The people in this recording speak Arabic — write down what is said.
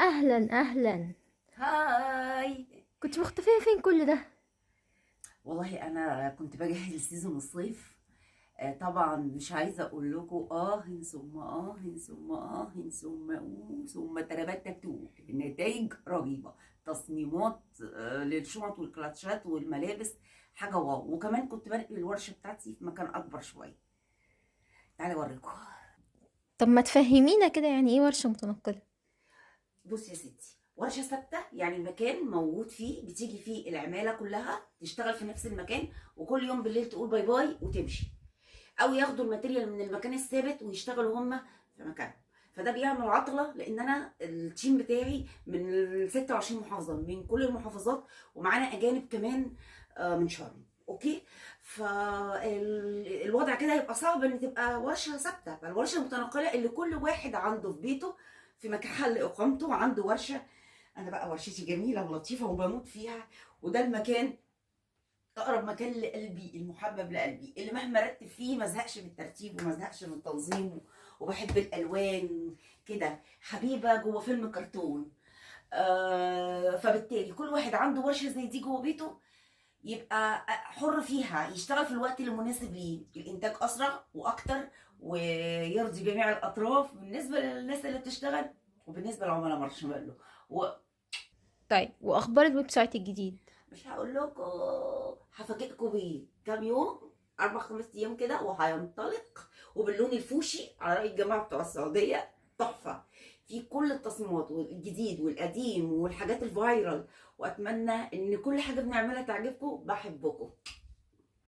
اهلا اهلا. هاي. كنت مختفية فين كل ده؟ والله انا كنت بجهز سيزون الصيف. طبعا مش عايزه اقول لكم ثم تربات تاتو. النتائج رهيبه. تصميمات للشنط والكلاتشات والملابس، حاجه واو. وكمان كنت بنقل الورشه بتاعتي في مكان اكبر شويه. تعالي اوريكم. طب ما تفهمينا كده، يعني ايه ورشة متنقلة؟ بصي يا ستي، ورشه ثابته يعني مكان موجود فيه، بتيجي فيه العماله كلها تشتغل في نفس المكان، وكل يوم بالليل تقول باي باي وتمشي، او ياخدوا الماتيريال من المكان الثابت ويشتغلوا هم في مكانهم. فده بيعمل عطله، لان انا التيم بتاعي من ال 26 محافظه، من كل المحافظات، ومعانا اجانب كمان من شرم. اوكي. فالوضع كده يبقى صعب ان تبقى ورشه ثابته. فالورشه المتنقله اللي كل واحد عنده في بيته، في مكان حل اقامته عنده ورشه. انا بقى ورشتي جميله ولطيفه وبموت فيها، وده المكان اقرب مكان لقلبي، المحبب لقلبي، اللي مهما رتب فيه ما ازهقش من الترتيب وما ازهقش من التنظيم. وبحب الالوان كده، حبيبه جوه فيلم كرتون. فبالتالي كل واحد عنده ورشه زي دي جوه بيته، يبقى حر فيها، يشتغل في الوقت المناسب ليه، الانتاج اسرع واكتر، ويرضي جميع الاطراف بالنسبه للناس اللي بتشتغل، وبالنسبه للعملاء مارشميلو. طيب، واخبار الويب سايت الجديد؟ مش هقول لكم، هفاجئكم بيه كام يوم، 4 5 ايام كده وهينطلق. وباللون الفوشي على رأي الجماعة بتوع السعودية، تحفة. في كل التصميمات والجديد والقديم والحاجات الفايرال. واتمنى ان كل حاجة بنعملها تعجبكم. بحبكم.